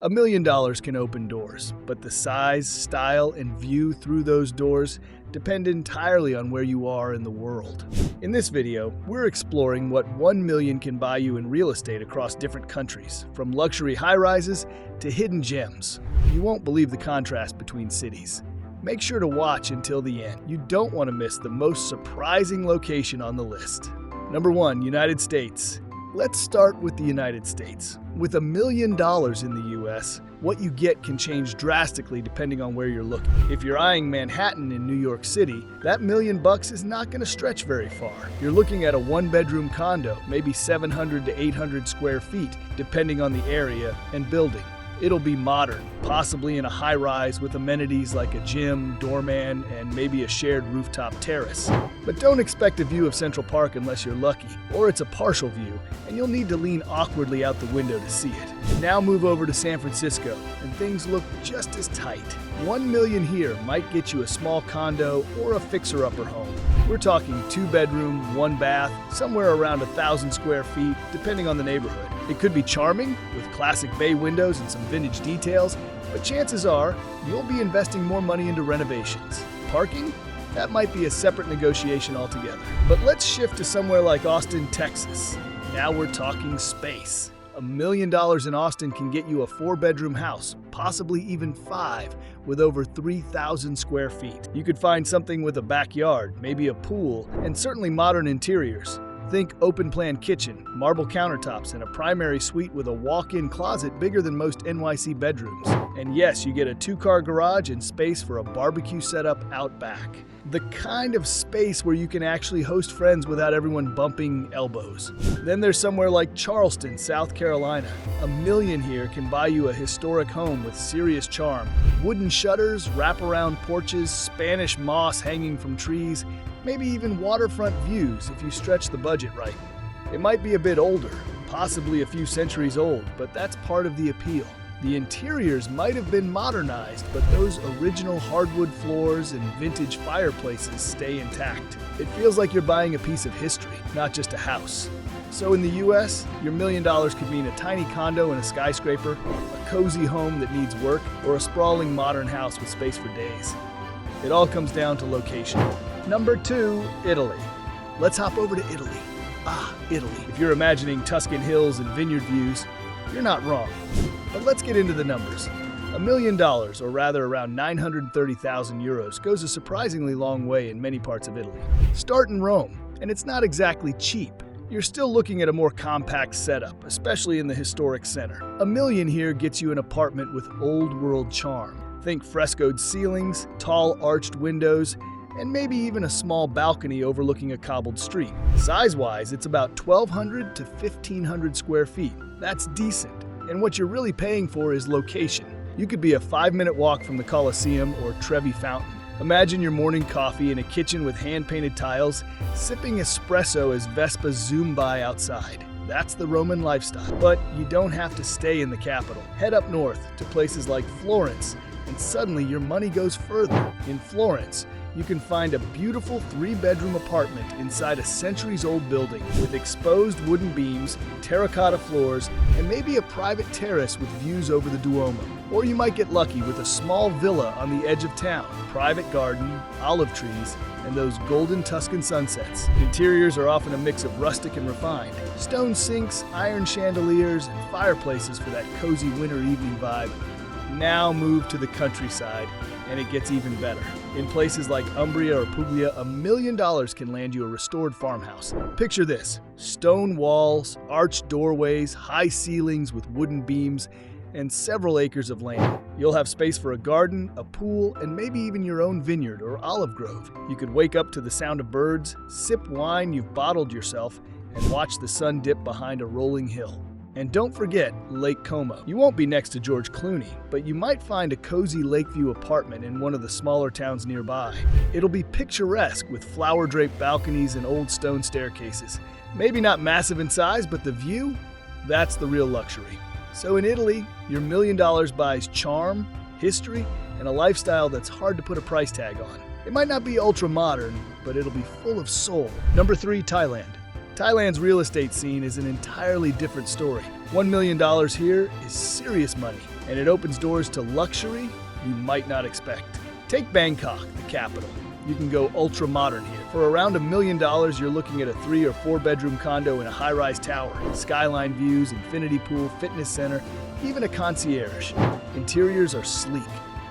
$1 million can open doors, but the size, style, and view through those doors depend entirely on where you are in the world. In this video, we're exploring what $1 million can buy you in real estate across different countries, from luxury high-rises to hidden gems. You won't believe the contrast between cities. Make sure to watch until the end. You don't want to miss the most surprising location on the list. Number 1, United States. Let's start with the United States. With $1 million in the US, what you get can change drastically depending on where you're looking. If you're eyeing Manhattan in New York City, that $1 million is not going to stretch very far. You're looking at a one-bedroom condo, maybe 700 to 800 square feet, depending on the area and building. It'll be modern, possibly in a high-rise with amenities like a gym, doorman, and maybe a shared rooftop terrace. But don't expect a view of Central Park unless you're lucky, or it's a partial view, and you'll need to lean awkwardly out the window to see it. Now move over to San Francisco, and things look just as tight. $1 million here might get you a small condo or a fixer-upper home. We're talking 2-bedroom, 1-bath, somewhere around 1,000 square feet, depending on the neighborhood. It could be charming, with classic bay windows and some vintage details, but chances are you'll be investing more money into renovations. Parking? That might be a separate negotiation altogether. But let's shift to somewhere like Austin, Texas. Now we're talking space. $1 million in Austin can get you a 4-bedroom house, possibly even 5, with over 3,000 square feet. You could find something with a backyard, maybe a pool, and certainly modern interiors. Think open-plan kitchen, marble countertops, and a primary suite with a walk-in closet bigger than most NYC bedrooms. And yes, you get a 2-car garage and space for a barbecue setup out back. The kind of space where you can actually host friends without everyone bumping elbows. Then there's somewhere like Charleston, South Carolina. $1 million here can buy you a historic home with serious charm. Wooden shutters, wraparound porches, Spanish moss hanging from trees, maybe even waterfront views if you stretch the budget right. It might be a bit older, possibly a few centuries old, but that's part of the appeal. The interiors might have been modernized, but those original hardwood floors and vintage fireplaces stay intact. It feels like you're buying a piece of history, not just a house. So in the US, your $1 million could mean a tiny condo in a skyscraper, a cozy home that needs work, or a sprawling modern house with space for days. It all comes down to location. Number 2, Italy. Let's hop over to Italy. Italy. If you're imagining Tuscan hills and vineyard views, you're not wrong. But let's get into the numbers. $1 million, or rather around 930,000 euros, goes a surprisingly long way in many parts of Italy. Start in Rome, and it's not exactly cheap. You're still looking at a more compact setup, especially in the historic center. $1 million here gets you an apartment with old-world charm. Think frescoed ceilings, tall arched windows, and maybe even a small balcony overlooking a cobbled street. Size-wise, it's about 1,200 to 1,500 square feet. That's decent. And what you're really paying for is location. You could be a 5-minute walk from the Colosseum or Trevi Fountain. Imagine your morning coffee in a kitchen with hand-painted tiles, sipping espresso as Vespas zoom by outside. That's the Roman lifestyle. But you don't have to stay in the capital. Head up north to places like Florence, and suddenly your money goes further. In Florence, you can find a beautiful 3-bedroom apartment inside a centuries-old building with exposed wooden beams, terracotta floors, and maybe a private terrace with views over the Duomo. Or you might get lucky with a small villa on the edge of town, private garden, olive trees, and those golden Tuscan sunsets. Interiors are often a mix of rustic and refined. Stone sinks, iron chandeliers, and fireplaces for that cozy winter evening vibe. Now move to the countryside, and it gets even better. In places like Umbria or Puglia, $1 million can land you a restored farmhouse. Picture this: stone walls, arched doorways, high ceilings with wooden beams, and several acres of land. You'll have space for a garden, a pool, and maybe even your own vineyard or olive grove. You could wake up to the sound of birds, sip wine you've bottled yourself, and watch the sun dip behind a rolling hill. And don't forget Lake Como. You won't be next to George Clooney, but you might find a cozy lakeview apartment in one of the smaller towns nearby. It'll be picturesque with flower-draped balconies and old stone staircases. Maybe not massive in size, but the view? That's the real luxury. So in Italy, your $1 million buys charm, history, and a lifestyle that's hard to put a price tag on. It might not be ultra-modern, but it'll be full of soul. Number 3, Thailand. Thailand's real estate scene is an entirely different story. $1 million here is serious money. and it opens doors to luxury you might not expect. Take Bangkok, the capital. You can go ultra-modern here. For around $1 million, you're looking at a 3 or 4 bedroom condo in a high-rise tower. Skyline views, infinity pool, fitness center, even a concierge. Interiors are sleek.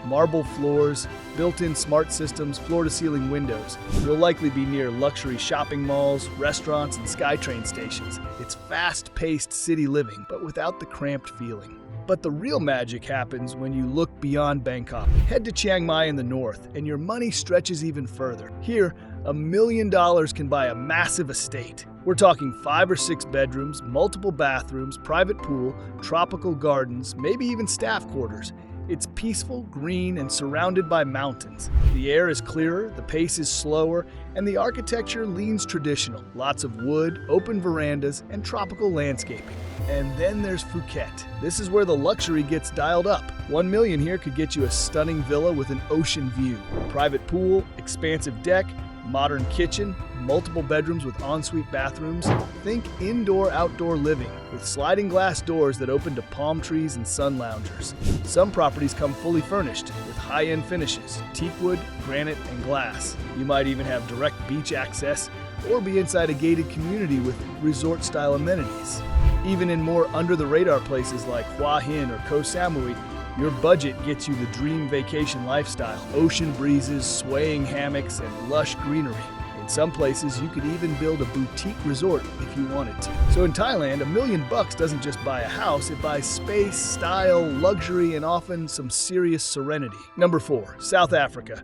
Marble floors, built-in smart systems, floor-to-ceiling windows. You'll likely be near luxury shopping malls, restaurants, and SkyTrain stations. It's fast-paced city living, but without the cramped feeling. But the real magic happens when you look beyond Bangkok. Head to Chiang Mai in the north, and your money stretches even further. Here, $1 million can buy a massive estate. We're talking 5 or 6 bedrooms, multiple bathrooms, private pool, tropical gardens, maybe even staff quarters. It's peaceful, green, and surrounded by mountains. The air is clearer, the pace is slower, and the architecture leans traditional. Lots of wood, open verandas, and tropical landscaping. And then there's Phuket. This is where the luxury gets dialed up. $1 million here could get you a stunning villa with an ocean view. Private pool, expansive deck, modern kitchen, multiple bedrooms with ensuite bathrooms. Think indoor-outdoor living with sliding glass doors that open to palm trees and sun loungers. Some properties come fully furnished with high-end finishes, teakwood, granite, and glass. You might even have direct beach access or be inside a gated community with resort-style amenities. Even in more under-the-radar places like Hua Hin or Koh Samui, your budget gets you the dream vacation lifestyle. Ocean breezes, swaying hammocks, and lush greenery. In some places, you could even build a boutique resort if you wanted to. So in Thailand, $1 million doesn't just buy a house, it buys space, style, luxury, and often some serious serenity. Number 4, South Africa.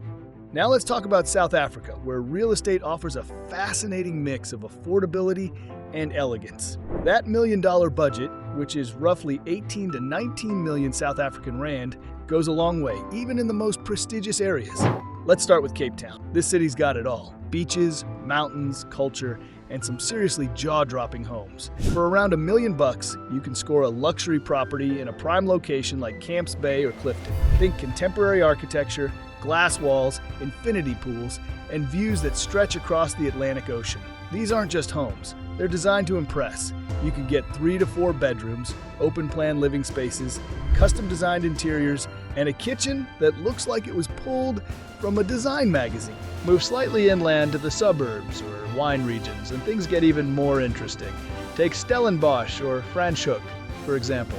Now let's talk about South Africa, where real estate offers a fascinating mix of affordability and elegance. That $1 million budget, which is roughly 18 to 19 million South African rand, goes a long way, even in the most prestigious areas. Let's start with Cape Town. This city's got it all. Beaches, mountains, culture, and some seriously jaw-dropping homes. For around $1 million, you can score a luxury property in a prime location like Camps Bay or Clifton. Think contemporary architecture, glass walls, infinity pools, and views that stretch across the Atlantic Ocean. These aren't just homes. They're designed to impress. You can get 3 to 4 bedrooms, open-plan living spaces, custom-designed interiors, and a kitchen that looks like it was pulled from a design magazine. Move slightly inland to the suburbs or wine regions, and things get even more interesting. Take Stellenbosch or Franschhoek, for example.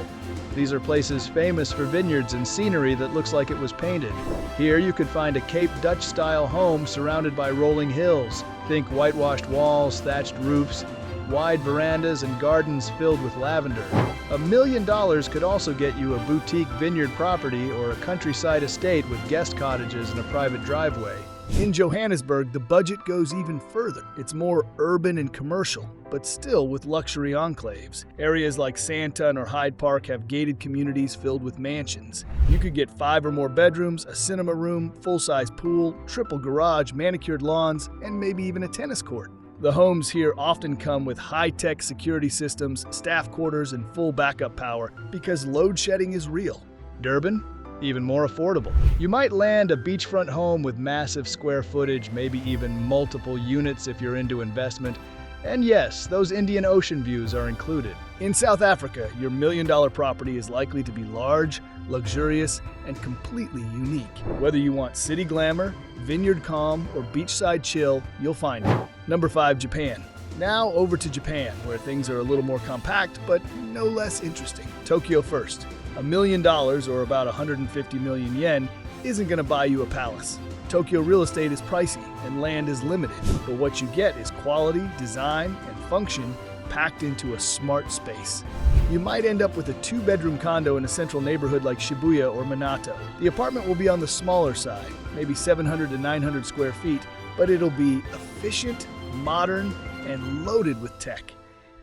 These are places famous for vineyards and scenery that looks like it was painted. Here you could find a Cape Dutch-style home surrounded by rolling hills. Think whitewashed walls, thatched roofs, wide verandas, and gardens filled with lavender. $1 million could also get you a boutique vineyard property or a countryside estate with guest cottages and a private driveway. In Johannesburg, the budget goes even further. It's more urban and commercial, but still with luxury enclaves. Areas like Sandton or Hyde Park have gated communities filled with mansions. You could get 5 or more bedrooms, a cinema room, full-size pool, triple garage, manicured lawns, and maybe even a tennis court. The homes here often come with high-tech security systems, staff quarters, and full backup power because load shedding is real. Durban? Even more affordable. You might land a beachfront home with massive square footage, maybe even multiple units if you're into investment. And yes, those Indian Ocean views are included. In South Africa, your $1 million property is likely to be large, luxurious, and completely unique. Whether you want city glamour, vineyard calm, or beachside chill, you'll find it. Number 5, Japan. Now over to Japan, where things are a little more compact, but no less interesting. Tokyo first. $1 million, or about 150 million yen, isn't going to buy you a palace. Tokyo real estate is pricey and land is limited, but what you get is quality, design, and function packed into a smart space. You might end up with a 2-bedroom condo in a central neighborhood like Shibuya or Minato. The apartment will be on the smaller side, maybe 700 to 900 square feet, but it'll be efficient, modern, and loaded with tech.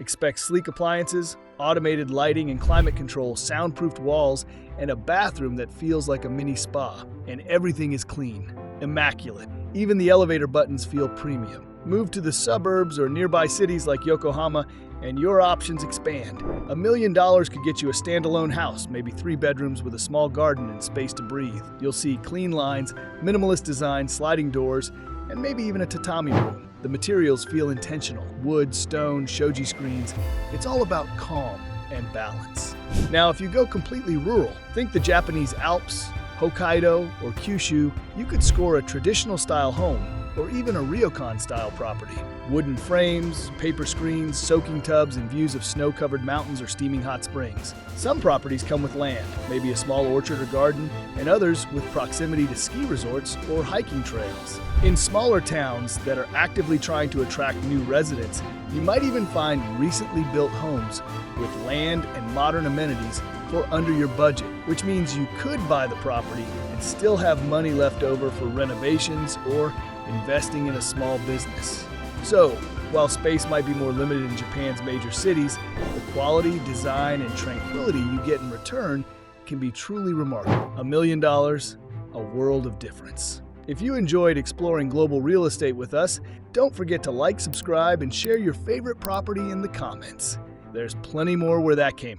Expect sleek appliances, automated lighting and climate control, soundproofed walls, and a bathroom that feels like a mini spa. And everything is clean, immaculate. Even the elevator buttons feel premium. Move to the suburbs or nearby cities like Yokohama, and your options expand. $1 million could get you a standalone house, maybe 3 bedrooms with a small garden and space to breathe. You'll see clean lines, minimalist design, sliding doors, and maybe even a tatami room. The materials feel intentional. Wood, stone, shoji screens. It's all about calm. and balance. Now, if you go completely rural, think the Japanese Alps, Hokkaido, or Kyushu, you could score a traditional-style home or even a ryokan-style property. Wooden frames, paper screens, soaking tubs, and views of snow-covered mountains or steaming hot springs. Some properties come with land, maybe a small orchard or garden, and others with proximity to ski resorts or hiking trails. In smaller towns that are actively trying to attract new residents, you might even find recently built homes with land and modern amenities for under your budget, which means you could buy the property and still have money left over for renovations or investing in a small business. So, while space might be more limited in Japan's major cities, the quality, design, and tranquility you get in return can be truly remarkable. $1 million, a world of difference. If you enjoyed exploring global real estate with us, don't forget to like, subscribe, and share your favorite property in the comments. There's plenty more where that came from.